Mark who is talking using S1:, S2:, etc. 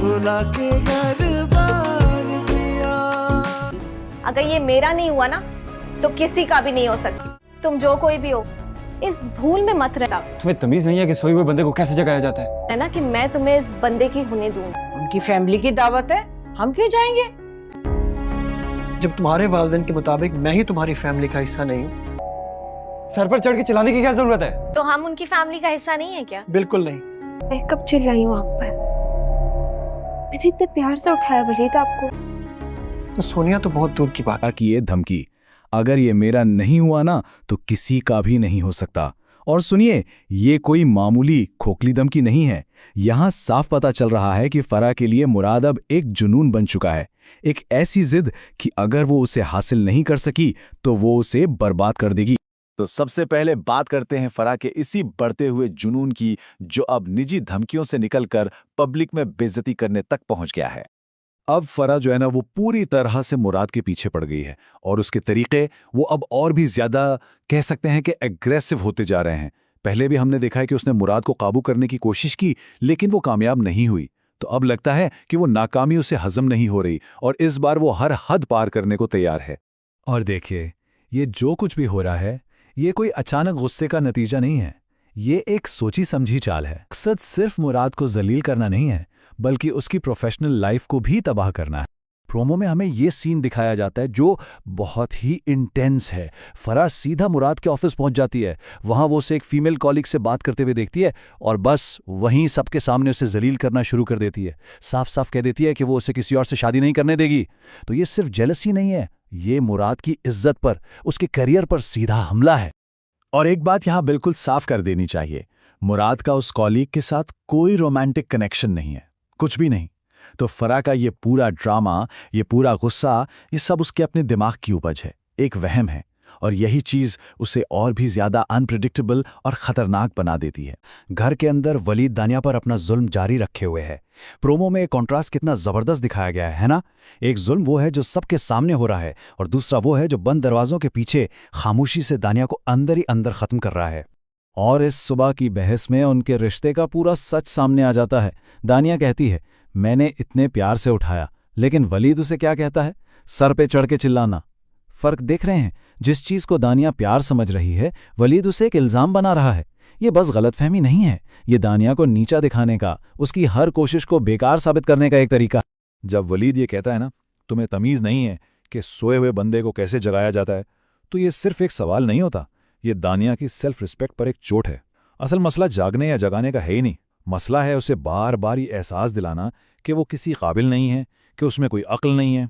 S1: भुला के घर बार पिया।
S2: अगर ये मेरा नहीं हुआ ना तो किसी का भी नहीं हो सकता। तुम जो कोई भी हो, इस भूल में मत रहना।
S3: तुम्हें तमीज नहीं है कि सोए हुए बंदे को कैसे जगाया जाता है
S2: ना कि मैं तुम्हें इस बंदे की होने दूंगी।
S4: उनकी फैमिली की दावत है, हम क्यों जाएंगे?
S5: जब तुम्हारे वालिदैन के मुताबिक मैं ही तुम्हारी फैमिली का हिस्सा नहीं हूँ,
S3: सर पर चढ़ के चिल्लाने की क्या जरूरत है?
S2: तो हम उनकी फैमिली का हिस्सा नहीं है क्या?
S5: बिल्कुल नहीं।
S6: मैं कब चिल्लाई हूँ आप पर? मैंने इतने प्यार से उठाया वलीद आपको।
S5: तो सोनिया तो बहुत दूर की बात है।
S7: कि ये धमकी अगर ये मेरा नहीं हुआ ना तो किसी का भी नहीं हो सकता। और सुनिए, ये कोई मामूली खोखली धमकी नहीं है। यहाँ साफ पता चल रहा है कि फराह के लिए मुराद अब एक जुनून बन चुका है, एक ऐसी जिद कि अगर वो उसे हासिल नहीं कर सकी तो वो उसे बर्बाद कर देगी। तो सबसे पहले बात करते हैं फराह के इसी बढ़ते हुए जुनून की, जो अब निजी धमकियों से निकलकर पब्लिक में बेइज्जती करने तक पहुंच गया है। अब फराह जो है ना वो पूरी तरह से मुराद के पीछे पड़ गई है और उसके तरीके वो अब और भी ज्यादा कह सकते हैं कि एग्रेसिव होते जा रहे हैं। पहले भी हमने देखा है कि उसने मुराद को काबू करने की कोशिश की, लेकिन वो कामयाब नहीं हुई। तो अब लगता है कि वो नाकामी उसे हजम नहीं हो रही और इस बार वो हर हद पार करने को तैयार है। और देखिए, ये जो कुछ भी हो रहा है ये कोई अचानक गुस्से का नतीजा नहीं है। ये एक सोची समझी चाल है। मकसद सिर्फ मुराद को जलील करना नहीं है, बल्कि उसकी प्रोफेशनल लाइफ को भी तबाह करना है। प्रोमो में हमें ये सीन दिखाया जाता है जो बहुत ही इंटेंस है। फराह सीधा मुराद के ऑफिस पहुंच जाती है। वहां वो उसे एक फीमेल कॉलीग से बात करते हुए देखती है और बस वहीं सबके सामने उसे जलील करना शुरू कर देती है। साफ साफ कह देती है कि वो उसे किसी और से शादी नहीं करने देगी। तो ये सिर्फ जेलसी नहीं है, ये मुराद की इज्जत पर, उसके करियर पर सीधा हमला है। और एक बात यहां बिल्कुल साफ कर देनी चाहिए, मुराद का उस कॉलीग के साथ कोई रोमांटिक कनेक्शन नहीं है, कुछ भी नहीं। तो फराह का ये पूरा ड्रामा, ये पूरा गुस्सा, ये सब उसके अपने दिमाग की उपज है, एक वहम है। और यही चीज उसे और भी ज्यादा अनप्रिडिक्टेबल और खतरनाक बना देती है। घर के अंदर वलीद दानिया पर अपना जुल्म जारी रखे हुए है। प्रोमो में एक कॉन्ट्रास्ट कितना जबरदस्त दिखाया गया है ना? एक जुल्म वो है जो सबके सामने हो रहा है और दूसरा वो है जो बंद दरवाजों के पीछे खामोशी से दानिया को अंदर ही अंदर खत्म कर रहा है। और इस सुबह की बहस में उनके रिश्ते का पूरा सच सामने आ जाता है। दानिया कहती है, मैंने इतने प्यार से उठाया, लेकिन वलीद उसे क्या कहता है? सर पे चढ़ के चिल्लाना। फर्क देख रहे हैं? जिस चीज को दानिया प्यार समझ रही है, वलीद उसे एक इल्जाम बना रहा है। ये बस गलतफहमी नहीं है, ये दानिया को नीचा दिखाने का, उसकी हर कोशिश को बेकार साबित करने का एक तरीका। जब वलीद ये कहता है ना, तुम्हें तमीज नहीं है कि सोए हुए बंदे को कैसे जगाया जाता है, तो ये सिर्फ एक सवाल नहीं होता, ये दानिया की सेल्फ रिस्पेक्ट पर एक चोट है। असल मसला जागने या जगाने का है ही नहीं, मसला है उसे बार बार ये एहसास दिलाना कि वो किसी काबिल नहीं है, कि उसमें कोई अक्ल नहीं है।